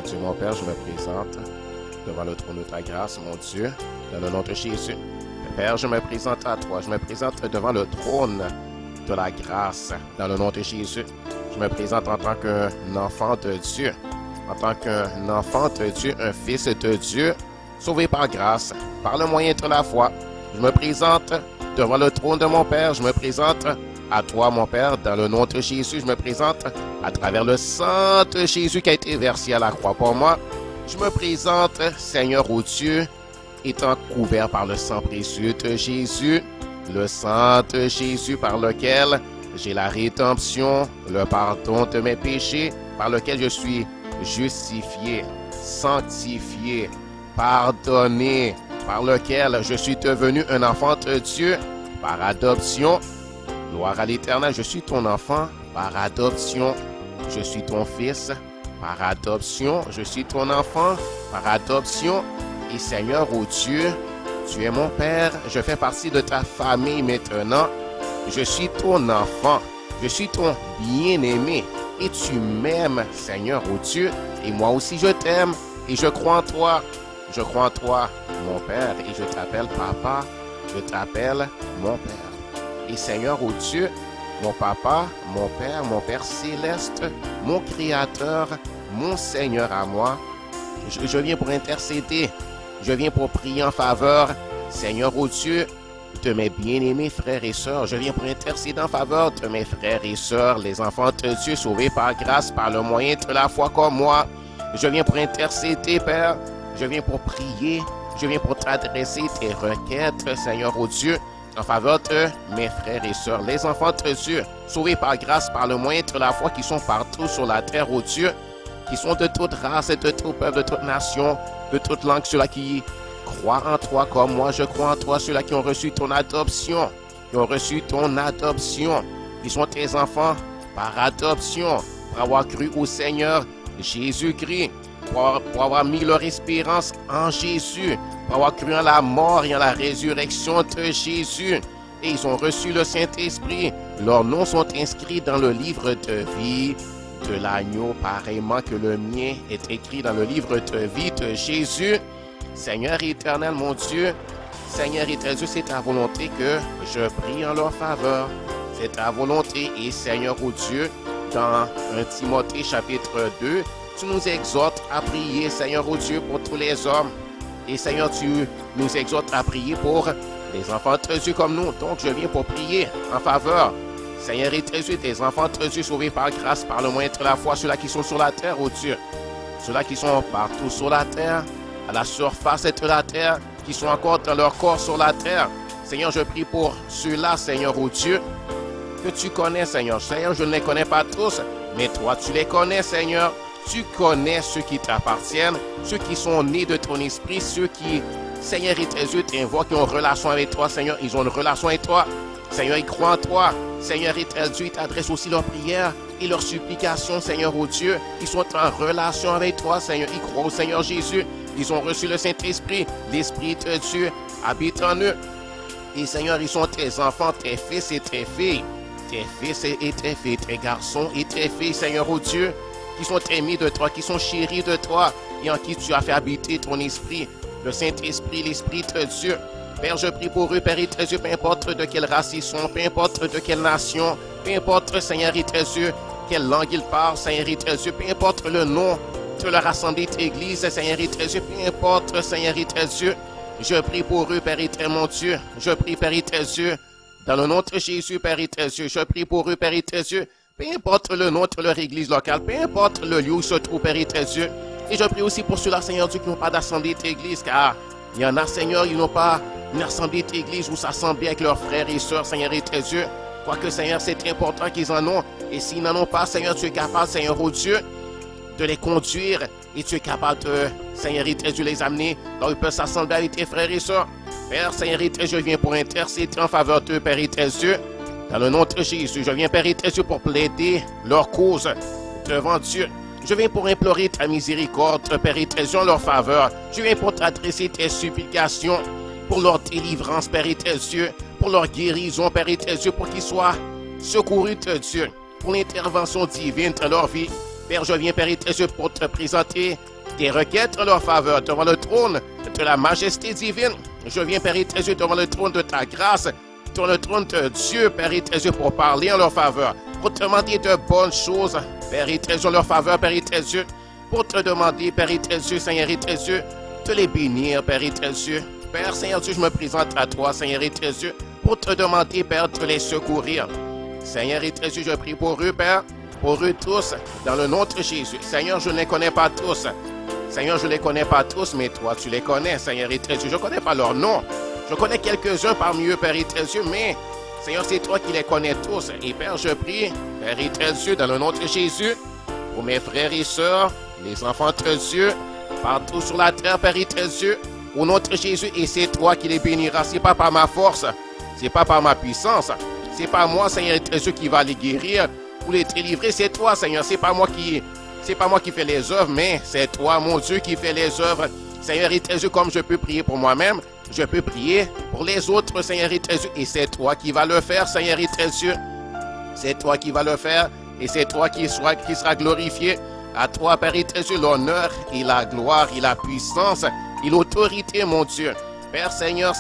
Dieu, mon Père, je me présente devant le trône de ta grâce, mon Dieu, dans le nom de Jésus. Père, je me présente à toi, je me présente devant le trône de la grâce, dans le nom de Jésus. Je me présente en tant qu'un enfant de Dieu, en tant qu'un enfant de Dieu, un fils de Dieu, sauvé par grâce, par le moyen de la foi. Je me présente devant le trône de mon Père, je me présente à toi, mon Père, dans le nom de Jésus. Je me présente à travers le sang de Jésus qui a été versé à la croix pour moi. Je me présente, Seigneur, ô Dieu, étant couvert par le sang précieux de Jésus, le sang de Jésus par lequel j'ai la rédemption, le pardon de mes péchés, par lequel je suis justifié, sanctifié, pardonné, par lequel je suis devenu un enfant de Dieu par adoption. Gloire à l'Éternel, je suis ton enfant par adoption. Je suis ton fils par adoption. Je suis ton enfant par adoption. Et Seigneur, ô Dieu, tu es mon Père. Je fais partie de ta famille maintenant. Je suis ton enfant. Je suis ton bien-aimé. Et tu m'aimes, Seigneur, ô Dieu. Et moi aussi, je t'aime. Et je crois en toi. Je crois en toi, mon Père. Et je t'appelle Papa. Je t'appelle mon Père. Et Seigneur, ô Dieu, mon Papa, mon Père céleste, mon Créateur, mon Seigneur à moi, je viens pour intercéder, je viens pour prier en faveur, Seigneur, ô Dieu, de mes bien-aimés frères et sœurs. Je viens pour intercéder en faveur de mes frères et sœurs, les enfants de Dieu sauvés par grâce, par le moyen de la foi comme moi. Je viens pour intercéder, Père, je viens pour prier, je viens pour t'adresser tes requêtes, Seigneur, ô Dieu, en faveur de mes frères et sœurs, les enfants de Dieu, sauvés par grâce, par le moyen de la foi, qui sont partout sur la terre, ô Dieu, qui sont de toute race et de tout peuple, de toute nation, de toute langue, ceux-là qui croient en toi comme moi, je crois en toi, ceux-là qui ont reçu ton adoption, qui sont tes enfants par adoption, pour avoir cru au Seigneur Jésus-Christ, pour avoir mis leur espérance en Jésus, pour avoir cru en la mort et en la résurrection de Jésus. Et ils ont reçu le Saint-Esprit. Leurs noms sont inscrits dans le livre de vie de l'agneau, pareillement que le mien est écrit dans le livre de vie de Jésus. Seigneur éternel, mon Dieu, Seigneur éternel, Dieu, c'est ta volonté que je prie en leur faveur. C'est ta volonté. Et Seigneur, ô Dieu, dans 1 Timothée chapitre 2, tu nous exhortes à prier, Seigneur, ô Dieu, pour tous les hommes. Et Seigneur, tu nous exhortes à prier pour les enfants de Dieu comme nous. Donc, je viens pour prier en faveur, Seigneur et Dieu, des enfants de Dieu sauvés par grâce, par le moyen de la foi, ceux-là qui sont sur la terre, ô Dieu. Ceux-là qui sont partout sur la terre, à la surface de la terre, qui sont encore dans leur corps sur la terre. Seigneur, je prie pour ceux-là, Seigneur, ô Dieu, que tu connais, Seigneur. Seigneur, je ne les connais pas tous, mais toi, tu les connais, Seigneur. Tu connais ceux qui t'appartiennent, ceux qui sont nés de ton esprit, ceux qui, Seigneur et tes yeux, t'invoquent, qui ont une relation avec toi, Seigneur. Ils ont une relation avec toi. Seigneur, ils croient en toi. Seigneur et tes yeux, ils t'adressent aussi leurs prières et leurs supplications, Seigneur, ô Dieu. Ils sont en relation avec toi, Seigneur. Ils croient au Seigneur Jésus. Ils ont reçu le Saint-Esprit. L'Esprit de Dieu habite en eux. Et Seigneur, ils sont tes enfants, tes fils et tes filles. Tes fils et tes filles, tes garçons et tes filles, Seigneur, ô Dieu, qui sont aimés de toi, qui sont chéris de toi, et en qui tu as fait habiter ton esprit, le Saint-Esprit, l'Esprit de Dieu. Père, je prie pour eux, Père et Dieu, peu importe de quelle race ils sont, peu importe de quelle nation, peu importe, Seigneur et Dieu, quelle langue ils parlent, Seigneur et Dieu, peu importe le nom de leur assemblée d'église, Seigneur et Dieu, peu importe, Seigneur et Dieu, je prie pour eux, Père et mon Dieu, je prie, Père et Dieu, dans le nom de Jésus, Père et Dieu, je prie pour eux, Père et Dieu, peu importe le nom de leur église locale, peu importe le lieu où se trouve, Père et Dieu. Et je prie aussi pour ceux-là, Seigneur Dieu, qui n'ont pas d'assemblée d'église, car il y en a, Seigneur, ils n'ont pas une assemblée d'église où s'assembler avec leurs frères et sœurs, Seigneur et Dieu. Quoique, Seigneur, c'est important qu'ils en ont. Et s'ils n'en ont pas, Seigneur, tu es capable, Seigneur, ô Dieu, de les conduire. Et tu es capable de, Seigneur et Dieu, les amener là où ils peuvent s'assembler avec tes frères et sœurs. Père, Seigneur et Dieu, je viens pour intercéder en faveur d'eux, Père et Dieu. Dans le nom de Jésus, je viens, Père et Dieu, pour plaider leur cause devant Dieu. Je viens pour implorer ta miséricorde, Père et Dieu, en leur faveur. Je viens pour t'adresser tes supplications pour leur délivrance, Père et Dieu, pour leur guérison, Père et Dieu, pour qu'ils soient secourus de Dieu, pour l'intervention divine de leur vie. Père, je viens, Père et Dieu, pour te présenter tes requêtes en leur faveur devant le trône de la majesté divine. Je viens, Père Jésus, devant le trône de ta grâce, devant le trône de Dieu, Père Jésus, pour parler en leur faveur, pour te demander de bonnes choses, Père Jésus, en leur faveur, Père Jésus, pour te demander, Père Jésus, Seigneur Jésus, de les bénir, Père Jésus. Père, Seigneur Dieu, je me présente à toi, Seigneur Jésus, pour te demander, Père, de les secourir. Seigneur Jésus, je prie pour eux, Père, pour eux tous, dans le nom de Jésus. Seigneur, je ne les connais pas tous. Seigneur, je ne les connais pas tous, mais toi, tu les connais, Seigneur Jésus. Je ne connais pas leur nom. Je connais quelques-uns parmi eux, Père Jésus, mais, Seigneur, c'est toi qui les connais tous. Et Père, je prie, Père Jésus, dans le nom de Jésus, pour mes frères et sœurs, les enfants de Dieu, partout sur la terre, Père Jésus, au nom de Jésus, et c'est toi qui les béniras. Ce n'est pas par ma force, ce n'est pas par ma puissance, ce n'est pas moi, Seigneur Jésus, qui va les guérir ou les délivrer, c'est toi, Seigneur. C'est pas moi qui fais les œuvres, mais c'est toi, mon Dieu, qui fais les œuvres. Seigneur Jésus, comme je peux prier pour moi-même, je peux prier pour les autres, Seigneur Jésus, et c'est toi qui vas le faire, Seigneur Jésus. C'est toi qui vas le faire, et c'est toi qui sera glorifié. À toi, Père Jésus, l'honneur et la gloire et la puissance et l'autorité, mon Dieu. Père, Seigneur,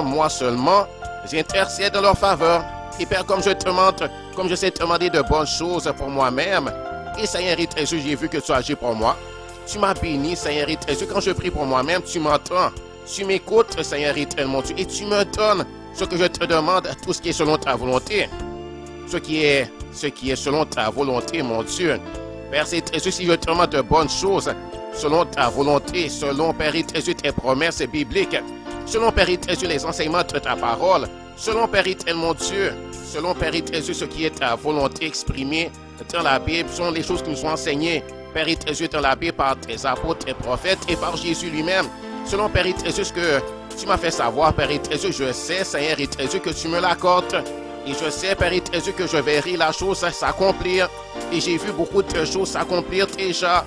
moi seulement, j'intercède en leur faveur. Et Père, comme je sais te demander de bonnes choses pour moi-même, et Seigneur Jésus, j'ai vu que tu agis pour moi. Tu m'as béni, Seigneur Jésus. Quand je prie pour moi-même, tu m'entends. Tu m'écoutes, Seigneur mon Dieu, et tu me donnes ce que je te demande, tout ce qui est selon ta volonté. Ce qui est selon ta volonté, mon Dieu. Père Jésus, si je te demande de bonnes choses, selon ta volonté, selon, Père Jésus, tes promesses bibliques, selon, Père Jésus, les enseignements de ta parole, selon, Père mon Dieu, selon, Père Jésus, ce qui est ta volonté exprimée dans la Bible, sont les choses qui nous sont enseignées, Père Jésus, dans la Bible par tes apôtres, tes prophètes et par Jésus lui-même. Selon, Père Jésus, ce que tu m'as fait savoir, Père Jésus, je sais, Seigneur Jésus, que tu me l'accordes. Et je sais, Père Jésus, que je verrai la chose s'accomplir. Et j'ai vu beaucoup de choses s'accomplir déjà.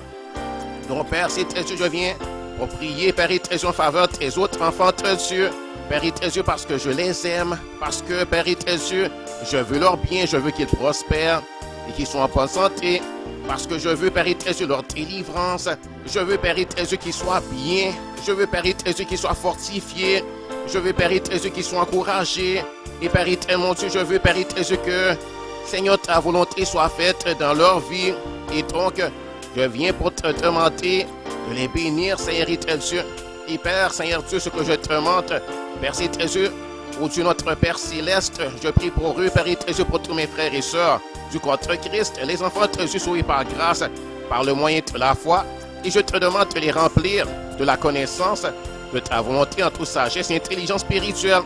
Donc, Père Jésus, je viens pour prier, Père Jésus, en faveur de tes autres enfants de Dieu. Père Jésus, parce que je les aime. Parce que, Père Jésus, je veux leur bien, je veux qu'ils prospèrent et qu'ils soient en bonne santé. Parce que je veux, Père Jésus, leur délivrance. Je veux, Père Jésus, qu'ils soient bien. Je veux, Père Jésus, qu'ils soient fortifiés. Je veux, Père Jésus, qu'ils soient encouragés. Et Père mon Dieu, je veux, Père Jésus, que, Seigneur, ta volonté soit faite dans leur vie. Et donc, je viens pour te demander de les bénir, Seigneur Jésus. Et Père, Seigneur Dieu, ce que je te demande, Père Jésus, ô Dieu notre Père céleste, je prie pour eux, Père Jésus, pour tous mes frères et sœurs du corps de Christ, les enfants de Jésus sauvés par grâce, par le moyen de la foi. Et je te demande de les remplir de la connaissance de ta volonté en toute sagesse et intelligence spirituelle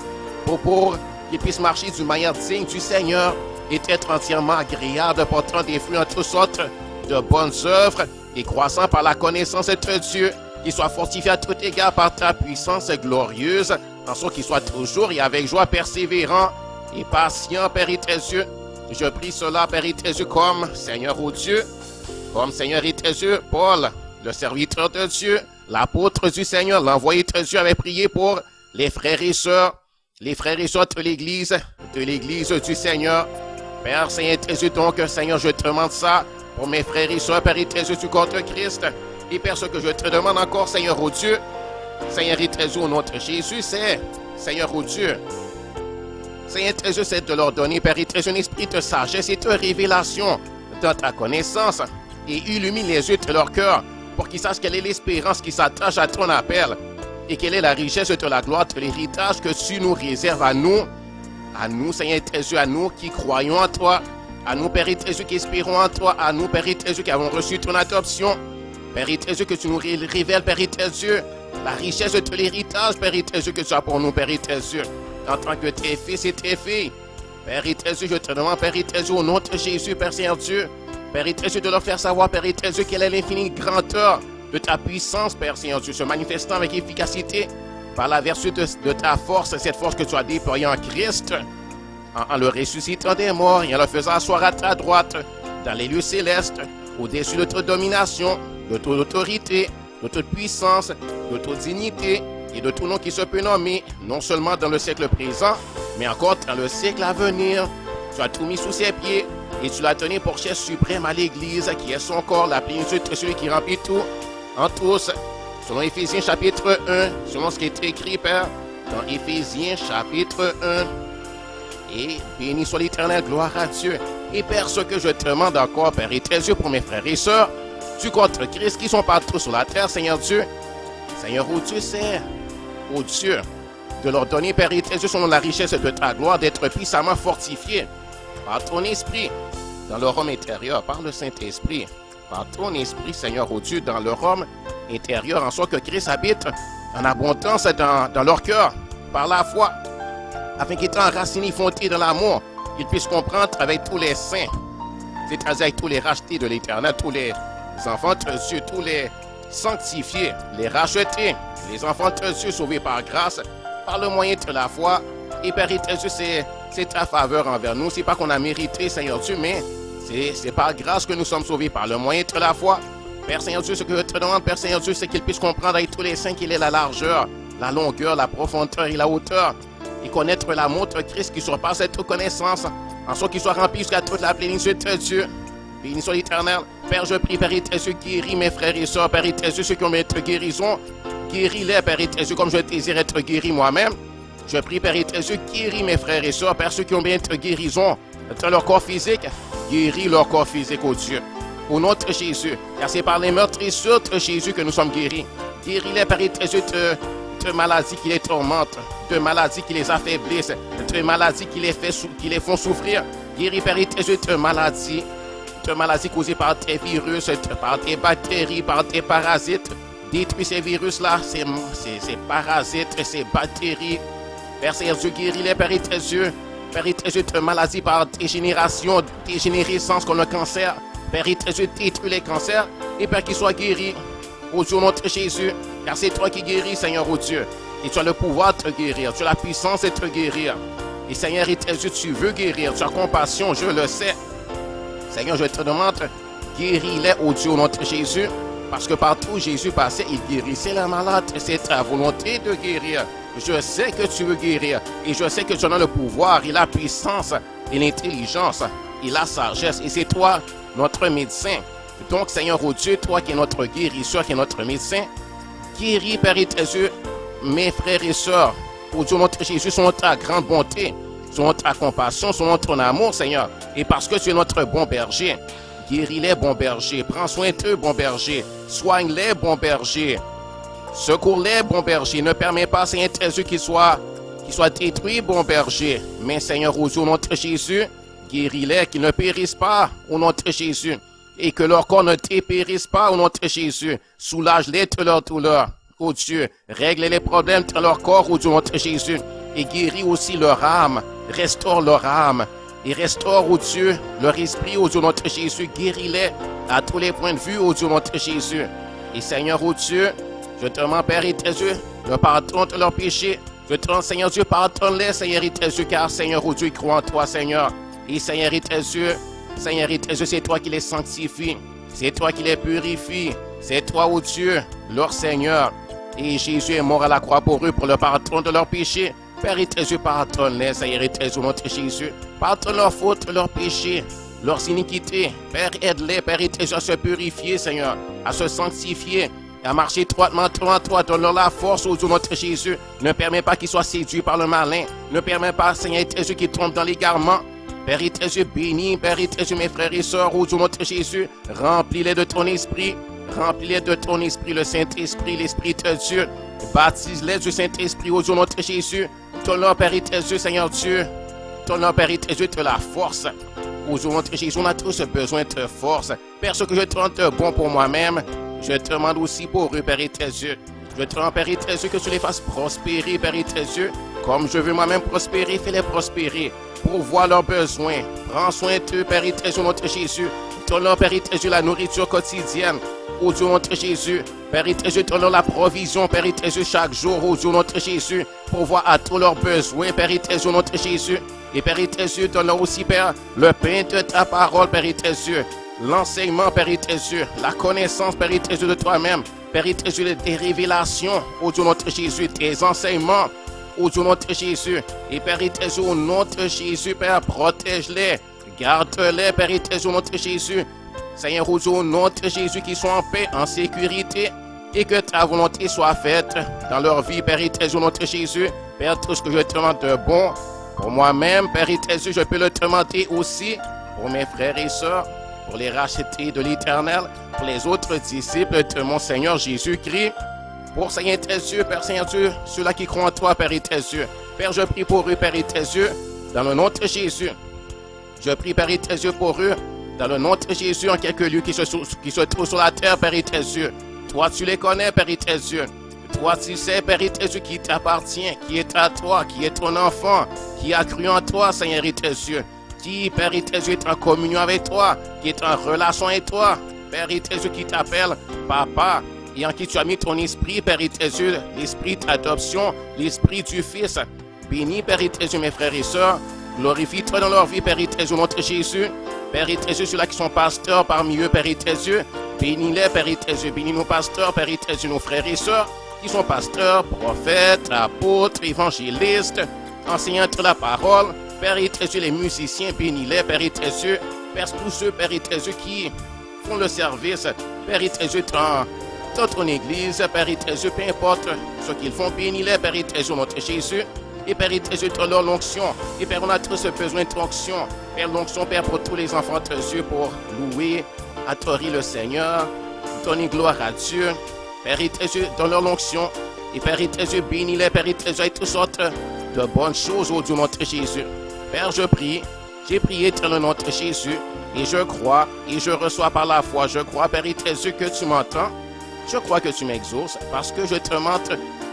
pour qu'ils puissent marcher d'une manière digne du Seigneur et être entièrement agréables, portant des fruits en toutes sortes de bonnes œuvres et croissant par la connaissance de Dieu, qu'ils soient fortifiés à tout égard par ta puissance glorieuse, en sorte qu'ils soient toujours et avec joie persévérants et patients, Père Jésus. Je prie cela, Père Jésus, comme Seigneur ô Dieu, comme Seigneur Jésus, Paul, le serviteur de Dieu, l'apôtre du Seigneur, l'envoyé de Dieu, avait prié pour les frères et sœurs de l'Église du Seigneur. Père Seigneur Jésus, donc, Seigneur, je te demande ça pour mes frères et sœurs, Père Jésus, du corps de Christ. Et Père, ce que je te demande encore, Seigneur ô Dieu, Seigneur Jésus, au nom de Jésus, c'est, Seigneur ô Dieu, Seigneur Jésus, c'est de leur donner, Père Jésus, un esprit de sagesse et de révélation dans ta connaissance et illumine les yeux de leur cœur pour qu'ils sachent quelle est l'espérance qui s'attache à ton appel et quelle est la richesse de la gloire de l'héritage que tu nous réserves à nous, Seigneur Jésus, à nous qui croyons en toi, à nous, Père Jésus, qui espérons en toi, à nous, Père Jésus, qui avons reçu ton adoption. Père Jésus, que tu nous révèles, Père Jésus, la richesse de l'héritage, Père Jésus, que tu as pour nous, Père Jésus, en tant que tes fils et tes filles. Père Jésus, je te demande, Père Jésus, au nom de Jésus, Père Seigneur Dieu, Père Jésus, de leur faire savoir, Père Jésus, quelle est l'infinie grandeur de ta puissance, Père Seigneur Dieu, se manifestant avec efficacité par la vertu de ta force, cette force que tu as déployée en Christ, en le ressuscitant des morts et en le faisant asseoir à ta droite, dans les lieux célestes, au-dessus de toute domination, de toute autorité, de toute puissance, de toute dignité et de tout nom qui se peut nommer, non seulement dans le siècle présent, mais encore dans le siècle à venir. Tu as tout mis sous ses pieds et tu l'as donné pour chef suprême à l'Église, qui est son corps, la plénitude de celui qui remplit tout, en tous, selon Éphésiens chapitre 1, selon ce qui est écrit, Père, dans Éphésiens chapitre 1. Et béni soit l'Éternel, gloire à Dieu. Et Père, ce que je te demande encore, Père éternel Dieu, pour mes frères et sœurs, du contre Christ qui sont partout sur la terre, Seigneur Dieu. Seigneur, oh Dieu, c'est, oh Dieu, de leur donner, Père éternel Dieu, selon la richesse de ta gloire, d'être puissamment fortifiés par ton esprit dans leur homme intérieur, par le Saint-Esprit, par ton esprit, Seigneur, oh Dieu, dans leur homme intérieur, en sorte que Christ habite en abondance dans leur cœur, par la foi, afin qu'étant enracinés, fondés dans l'amour, ils puissent comprendre avec tous les saints, c'est-à-dire avec tous les rachetés de l'Éternel, tous les enfants de Dieu, tous les sanctifiés, les rachetés, les enfants de Dieu sauvés par grâce, par le moyen de la foi. Et Père éternel Dieu, c'est ta faveur envers nous. C'est pas qu'on a mérité, Seigneur Dieu, mais c'est par grâce que nous sommes sauvés par le moyen de la foi. Père Seigneur Dieu, ce que je te demande, Père Seigneur Dieu, c'est qu'ils puissent comprendre avec tous les saints qu'il est la largeur, la longueur, la profondeur et la hauteur. Et connaître l'amour de Christ qui surpasse toute connaissance, en sorte qu'il soit rempli jusqu'à toute la plénitude de Dieu. Béni soit l'Éternel. Père, je prie, Père éternel Dieu, guéris mes frères et sœurs, Père éternel Dieu, ceux qui ont besoin d'être guérison. Guéris-les, Père éternel Dieu, comme je désire être guéri moi-même. Je prie, Père éternel Dieu, guéris mes frères et sœurs, Père, ceux qui ont besoin d'être guérison dans leur corps physique. Guéris leur corps physique, oh Dieu. Au nom de Jésus, car c'est par les meurtrissures de Jésus que nous sommes guéris. Guéris-les, Père éternel Dieu, de maladies qui les tourmentent, de maladies qui les affaiblissent, de maladies qui les font souffrir. Guéris, Père éternel Dieu, de maladies causées par tes virus, par tes bactéries, par tes parasites. Détruis ces virus-là, ces parasites, ces bactéries. Père Seigneur Dieu, guéris-les, Père éternel Dieu. Père éternel Dieu, de maladies par dégénération, dégénérescence comme le cancer. Père éternel Dieu, détruis les cancers et Père qu'ils soient guéris. Au Dieu notre Jésus, car c'est toi qui guéris, Seigneur, oh Dieu. Et tu as le pouvoir de te guérir, tu as la puissance de te guérir. Et Seigneur éternel Dieu, tu veux guérir, tu as compassion, je le sais. Seigneur, je te demande, guéris-les, au Dieu, notre Jésus. Parce que partout Jésus passait, il guérissait les malades. C'est ta volonté de guérir. Je sais que tu veux guérir. Et je sais que tu as le pouvoir et la puissance et l'intelligence et la sagesse. Et c'est toi, notre médecin. Donc, Seigneur, oh Dieu, toi qui es notre guérisseur, qui est notre médecin, guéris, Père éternel Dieu, mes frères et sœurs. Oh Dieu, notre Jésus, selon ta grande bonté, selon ta compassion, selon ton amour, Seigneur. Et parce que tu es notre bon berger. Guéris-les, bon berger. Prends soin d'eux, bon berger. Soigne-les, bon berger. Secours-les, bon berger. Ne permets pas, Seigneur Jésus, qu'ils soient détruits, bon berger. Mais, Seigneur, au nom de Jésus, guéris-les, qu'ils ne périssent pas, au nom de Jésus. Et que leur corps ne dépérisse pas, au nom de Jésus. Soulage-les de leur douleur, ô Dieu. Règle les problèmes de leur corps, au nom de Jésus. Et guéris aussi leur âme. Restaure leur âme. Et restaure, ô Dieu, leur esprit, ô Dieu, notre Jésus. Guéris-les à tous les points de vue, ô Dieu, notre Jésus. Et Seigneur, ô Dieu, je te demande, Père éternel Dieu, le pardon de leurs péchés. Je te demande, Seigneur Dieu, pardonne-les, Seigneur éternel Dieu, car Seigneur, ô Dieu, ils croient en toi, Seigneur. Et Seigneur éternel Dieu, c'est toi qui les sanctifie. C'est toi qui les purifie. C'est toi, ô Dieu, leur Seigneur. Et Jésus est mort à la croix pour eux, pour le pardon de leurs péchés. Père éternel Dieu, pardonne-les, Seigneur éternel Dieu, notre Jésus. Pardonne leurs fautes, leurs péchés, leurs iniquités. Père, aide-les, Père éternel Dieu, à se purifier, Seigneur, à se sanctifier, à marcher étroitement devant toi. Donne-leur la force, ô Dieu, notre Jésus. Ne permets pas qu'ils soient séduits par le malin. Ne permets pas, Seigneur éternel Dieu, qu'ils tombent dans l'égarement. Père éternel Dieu, bénis, Père éternel Dieu, mes frères et sœurs, ô Dieu, notre Jésus. Remplis-les de ton esprit. Remplis-les de ton esprit, le Saint-Esprit, l'Esprit de Dieu. Baptise-les du Saint-Esprit, ô Dieu, notre Jésus. Donne-leur, Père éternel Dieu, Seigneur Dieu. Donne-leur, Père éternel Dieu, de la force. Ô Dieu, notre Jésus, on a tous besoin de force. Père, ce que je te demande de bon pour moi-même, je te demande aussi pour eux, Père éternel Dieu. Je te demande, Père éternel Dieu, que tu les fasses prospérer, Père éternel Dieu. Comme je veux moi-même prospérer, fais-les prospérer. Pourvois leurs besoins. Prends soin d'eux, Père éternel Dieu, notre Jésus. Donne-leur, Père éternel Dieu, la nourriture quotidienne. Ô Dieu, notre Jésus. Père éternel Dieu, donne-leur la provision, Père éternel Dieu, chaque jour, ô Dieu, notre Jésus. Pourvois à tous leurs besoins, Père éternel Dieu, notre Jésus. Et Père éternel Dieu, donne-leur aussi, Père, le pain de ta parole, Père éternel Dieu. L'enseignement, Père éternel Dieu. La connaissance, Père éternel Dieu, de toi-même. Père éternel Dieu, des révélations, ô Dieu, notre Jésus. Tes enseignements, ô Dieu, notre Jésus. Et Père éternel Dieu, au nom de Jésus, Père, protège-les. Garde-les, Père éternel Dieu, notre Jésus. Seigneur, au nom de Jésus, qu'ils soient en paix, en sécurité. et que ta volonté soit faite dans leur vie, Père éternel, au nom de Jésus. Père, tout ce que je te demande de bon, pour moi-même, Père éternel, je peux le demander aussi pour mes frères et sœurs, pour les racheter de l'Éternel, pour les autres disciples de mon Seigneur Jésus-Christ, pour Seigneur éternel, Père Seigneur Dieu, ceux-là qui croient en toi, Père éternel. Père, je prie pour eux, Père éternel, dans le nom de Jésus. Je prie, Père éternel, pour eux, dans le nom de Jésus, en quelques lieux qui se trouvent sur la terre, Père éternel. Toi, tu les connais, Père éternel. Toi, tu sais, Père éternel, qui t'appartient, qui est à toi, qui est ton enfant, qui a cru en toi, Seigneur éternel. Qui, Père éternel, est en communion avec toi, qui est en relation avec toi, Père éternel, qui t'appelle Papa, et en qui tu as mis ton esprit, Père éternel, l'esprit d'adoption, l'esprit du Fils. Bénis, Père éternel, mes frères et sœurs, glorifie-toi dans leur vie, Père éternel, au nom de Jésus. Père éternel, ceux-là qui sont pasteurs parmi eux, Père éternel, bénis-les, Père éternel, bénis nos pasteurs, Père éternel, nos frères et sœurs, qui sont pasteurs, prophètes, apôtres, évangélistes, enseignants de la parole, Père éternel, les musiciens, bénis-les, Père éternel, Père, tous ceux, Père éternel, qui font le service, Père éternel, dans ton église, Père éternel, peu importe ce qu'ils font, bénis-les, Père éternel, au nom de Jésus. Et Père éternel, tu as leur l'onction. Et Père, on a tous besoin de l'onction. Père, l'onction, Père, pour tous les enfants de Dieu, pour louer, adorer le Seigneur, donner gloire à Dieu. Père éternel, dans leur l'onction. Et Père éternel, bénis-les, Père éternel, avec toutes sortes de bonnes choses au nom de Jésus. Père, je prie. J'ai prié dans le nom de Jésus. Et je crois, et je reçois par la foi. Je crois, Père éternel, que tu m'entends. Je crois que tu m'exauces, parce que je te demande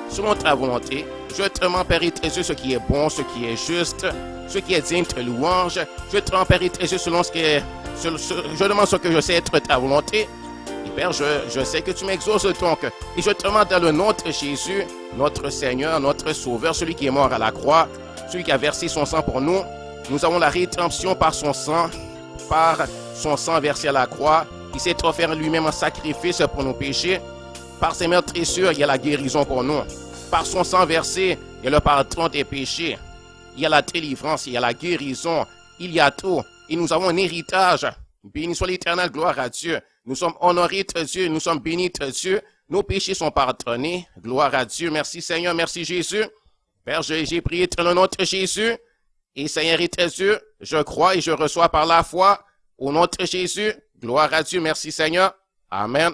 selon ta volonté. Je te demande, Père éternel, ce qui est bon, ce qui est juste, ce qui est digne de louange. Je te demande, Père éternel, selon ce qui est... Je demande ce que je sais être ta volonté. Et Père, je sais que tu m'exauces donc. Et je te demande dans le nom de Jésus, notre Seigneur, notre Sauveur, celui qui est mort à la croix, celui qui a versé son sang pour nous. Nous avons la rédemption par son sang versé à la croix. Il s'est offert lui-même un sacrifice pour nos péchés. Par ses meurtrissures, il y a la guérison pour nous. Par son sang versé, il y a le pardon des péchés. Il y a la délivrance, il y a la guérison. Il y a tout. Et nous avons un héritage. Béni soit l'Éternel, gloire à Dieu. Nous sommes honorés de Dieu, nous sommes bénis de Dieu. Nos péchés sont pardonnés. Gloire à Dieu. Merci Seigneur, merci Jésus. Père, j'ai prié dans le nom de Jésus. Et Seigneur éternel, je crois et je reçois par la foi. Au nom de Jésus, gloire à Dieu. Merci Seigneur. Amen.